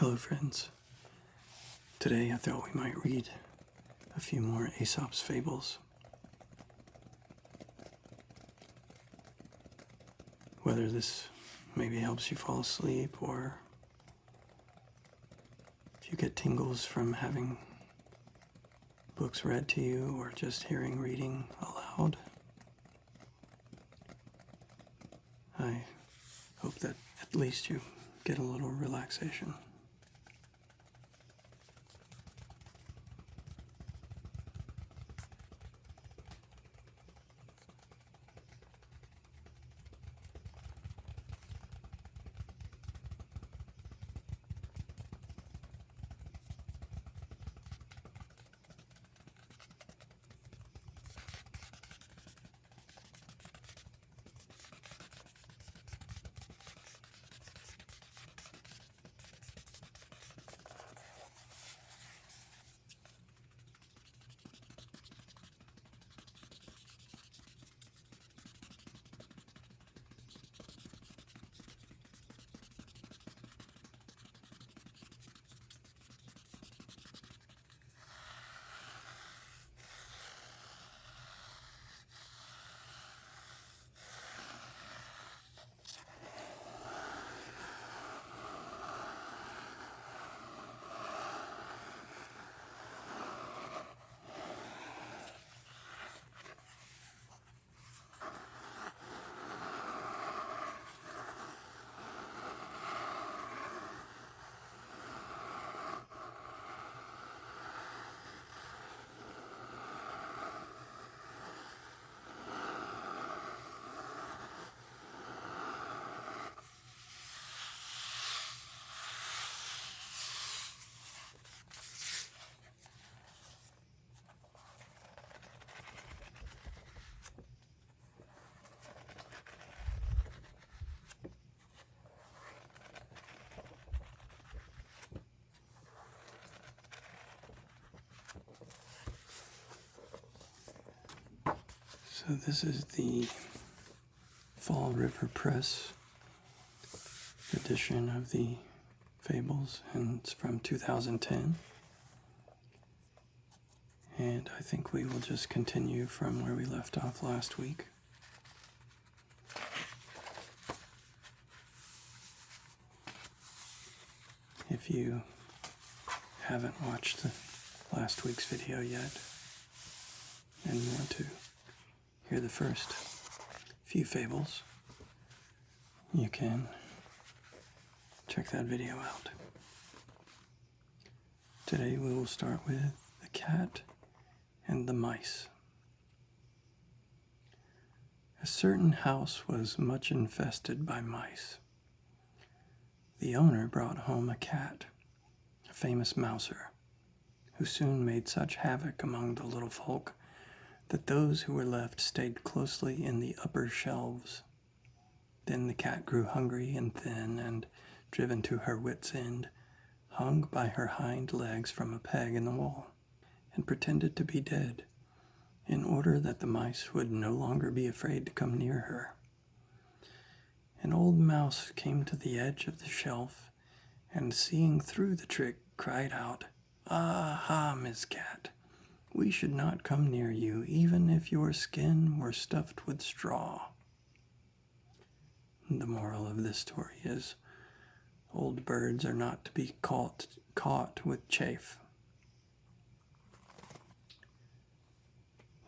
Hello friends. Today I thought we might read a few more Aesop's Fables. Whether this maybe helps you fall asleep or if you get tingles from having books read to you or just hearing reading aloud. I hope that at least you get a little relaxation. So this is the Fall River Press edition of the Fables, and it's from 2010. And I think we will just continue from where we left off last week. If you haven't watched last week's video yet and you want to hear the first few fables, you can check that video out. Today we will start with the cat and the mice. A certain house was much infested by mice. The owner brought home a cat, a famous mouser, who soon made such havoc among the little folk that those who were left stayed closely in the upper shelves. Then the cat grew hungry and thin, and, driven to her wits' end, hung by her hind legs from a peg in the wall, and pretended to be dead, in order that the mice would no longer be afraid to come near her. An old mouse came to the edge of the shelf, and seeing through the trick, cried out, "Ah-ha, Miss Cat! We should not come near you, even if your skin were stuffed with straw." The moral of this story is, old birds are not to be caught with chaff.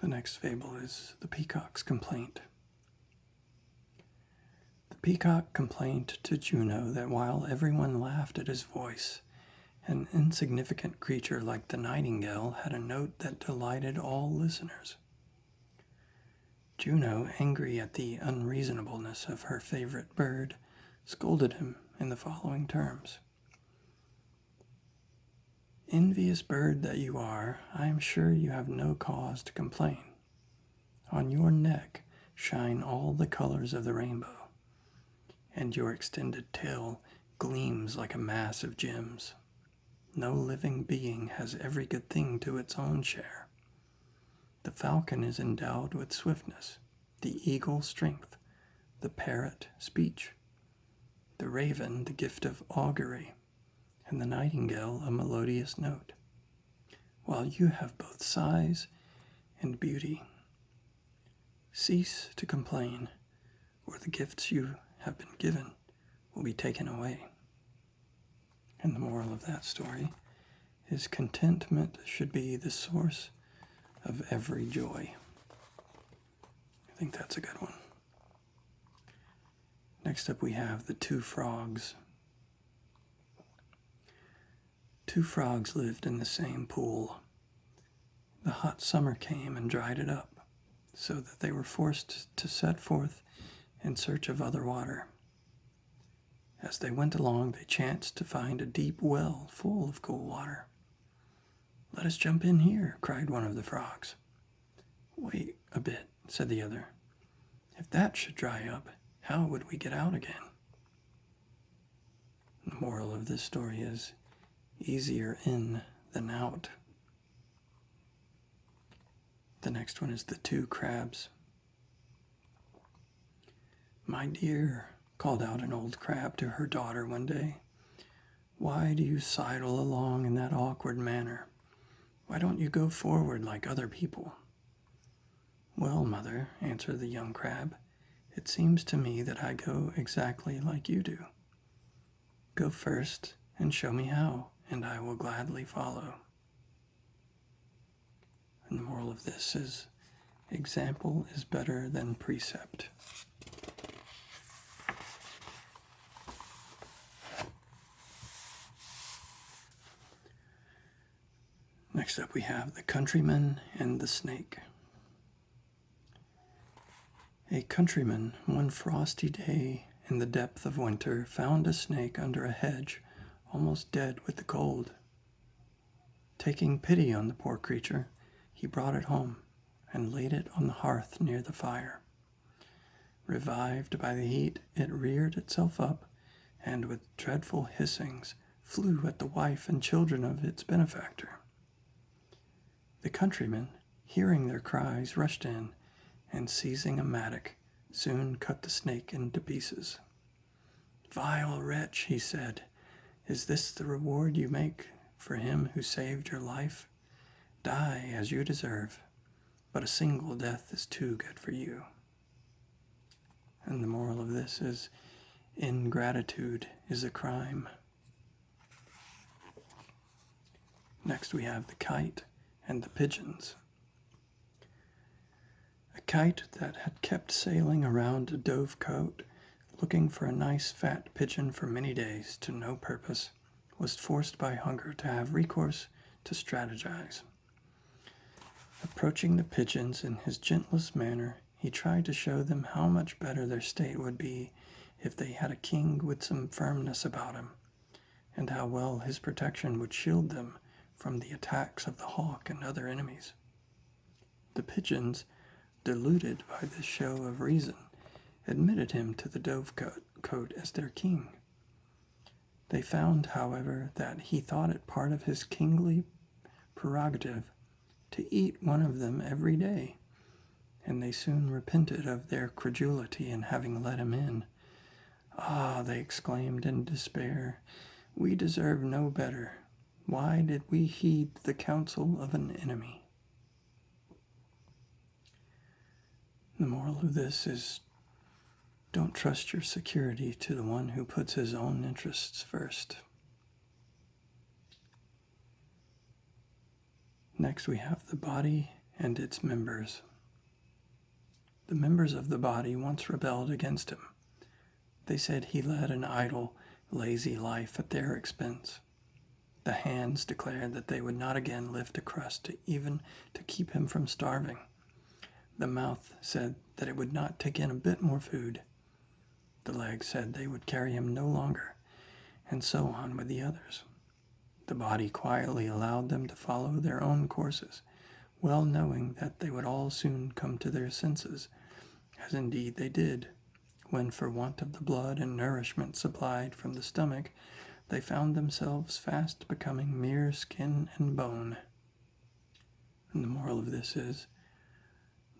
The next fable is the Peacock's Complaint. The peacock complained to Juno that while everyone laughed at his voice, an insignificant creature like the nightingale had a note that delighted all listeners. Juno, angry at the unreasonableness of her favorite bird, scolded him in the following terms. "Envious bird that you are, I am sure you have no cause to complain. On your neck shine all the colors of the rainbow, and your extended tail gleams like a mass of gems. No living being has every good thing to its own share. The falcon is endowed with swiftness, the eagle strength, the parrot speech, the raven the gift of augury, and the nightingale a melodious note, while you have both sighs and beauty. Cease to complain, or the gifts you have been given will be taken away. And the moral of that story is contentment should be the source of every joy. I think that's a good one. Next up we have the two frogs. Two frogs lived in the same pool. The hot summer came and dried it up, so that they were forced to set forth in search of other water. As they went along, they chanced to find a deep well full of cool water. "Let us jump in here," cried one of the frogs. "Wait a bit," said the other. "If that should dry up, how would we get out again?" The moral of this story is easier in than out. The next one is the two crabs. "My dear," called out an old crab to her daughter one day, "why do you sidle along in that awkward manner? Why don't you go forward like other people?" "Well, mother," answered the young crab, "it seems to me that I go exactly like you do. Go first and show me how, and I will gladly follow." And the moral of this is, example is better than precept. Next up we have the countryman and the snake. A countryman, one frosty day in the depth of winter, found a snake under a hedge, almost dead with the cold. Taking pity on the poor creature, he brought it home and laid it on the hearth near the fire. Revived by the heat, it reared itself up, and with dreadful hissings flew at the wife and children of its benefactor. The countryman, hearing their cries, rushed in, and seizing a mattock, soon cut the snake into pieces. "Vile wretch," he said, "is this the reward you make for him who saved your life? Die as you deserve, but a single death is too good for you." And the moral of this is, ingratitude is a crime. Next we have the kite and the pigeons. A kite that had kept sailing around a dovecote, looking for a nice fat pigeon for many days to no purpose, was forced by hunger to have recourse to strategize. Approaching the pigeons in his gentlest manner, he tried to show them how much better their state would be if they had a king with some firmness about him, and how well his protection would shield them from the attacks of the hawk and other enemies. The pigeons, deluded by this show of reason, admitted him to the dovecote as their king. They found, however, that he thought it part of his kingly prerogative to eat one of them every day, and they soon repented of their credulity in having let him in. "Ah," they exclaimed in despair, "we deserve no better. Why did we heed the counsel of an enemy?" The moral of this is, don't trust your security to the one who puts his own interests first. Next we have the body and its members. The members of the body once rebelled against him. They said he led an idle, lazy life at their expense. The hands declared that they would not again lift a crust even to keep him from starving. The mouth said that it would not take in a bit more food. The legs said they would carry him no longer, and so on with the others. The body quietly allowed them to follow their own courses, well knowing that they would all soon come to their senses, as indeed they did, when for want of the blood and nourishment supplied from the stomach, they found themselves fast becoming mere skin and bone. And the moral of this is,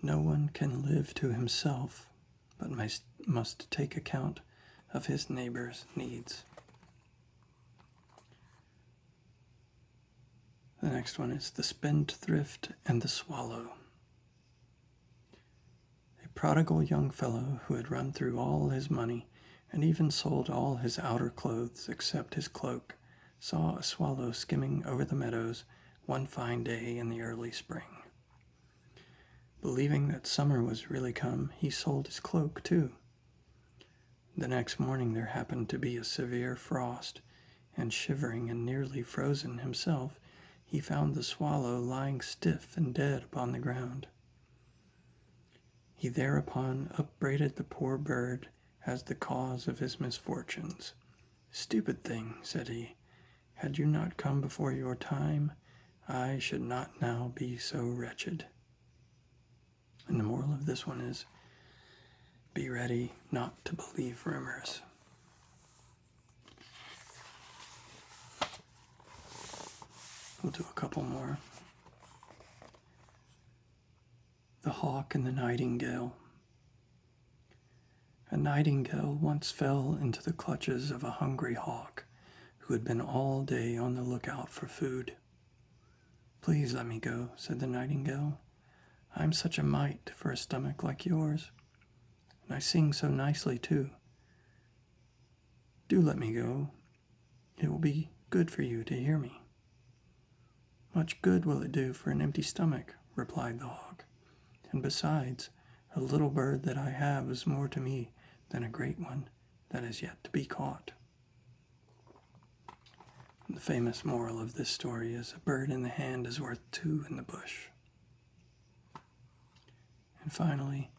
no one can live to himself, but must take account of his neighbor's needs. The next one is The Spendthrift and the Swallow. A prodigal young fellow who had run through all his money and even sold all his outer clothes except his cloak saw a swallow skimming over the meadows one fine day in the early spring. Believing that summer was really come, he sold his cloak too. The next morning there happened to be a severe frost, and shivering and nearly frozen himself, he found the swallow lying stiff and dead upon the ground. He thereupon upbraided the poor bird as the cause of his misfortunes. "Stupid thing," said he, "had you not come before your time, I should not now be so wretched." And the moral of this one is, be ready not to believe rumors. We'll do a couple more. The Hawk and the Nightingale. A nightingale once fell into the clutches of a hungry hawk who had been all day on the lookout for food. "Please let me go," said the nightingale. "I'm such a mite for a stomach like yours, and I sing so nicely too. Do let me go. It will be good for you to hear me." "Much good will it do for an empty stomach," replied the hawk. "And besides, a little bird that I have is more to me than a great one that is yet to be caught." And the famous moral of this story is, a bird in the hand is worth two in the bush. And finally,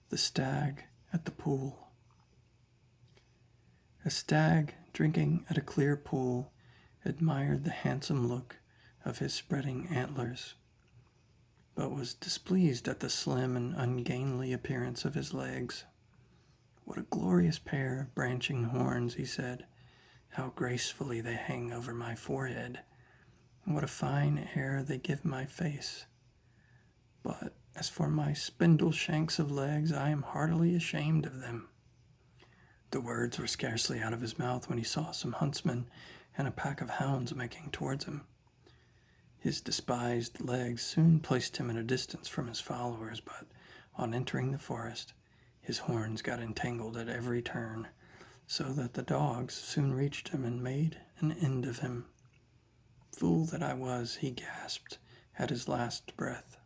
The Stag at the Pool. A stag, drinking at a clear pool, admired the handsome look of his spreading antlers, but was displeased at the slim and ungainly appearance of his legs. "What a glorious pair of branching horns," he said. "How gracefully they hang over my forehead, and what a fine air they give my face. But as for my spindle shanks of legs, I am heartily ashamed of them." The words were scarcely out of his mouth when he saw some huntsmen and a pack of hounds making towards him. His despised legs soon placed him at a distance from his followers, but on entering the forest, his horns got entangled at every turn, so that the dogs soon reached him and made an end of him. "Fool that I was," he gasped at his last breath.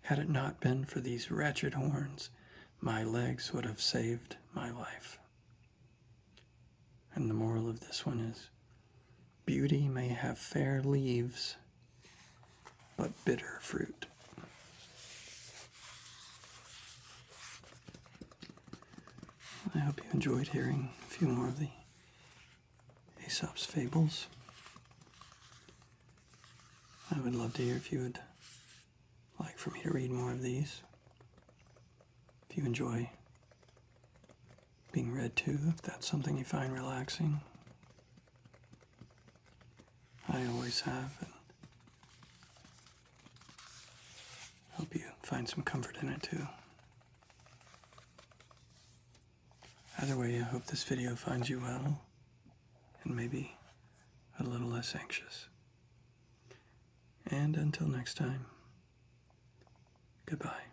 "Had it not been for these wretched horns, my legs would have saved my life." And the moral of this one is, beauty may have fair leaves, but bitter fruit. I hope you enjoyed hearing a few more of the Aesop's Fables. I would love to hear if you would like for me to read more of these. If you enjoy being read to, if that's something you find relaxing. I always have, and hope you find some comfort in it too. Either way, I hope this video finds you well, and maybe a little less anxious. And until next time, goodbye.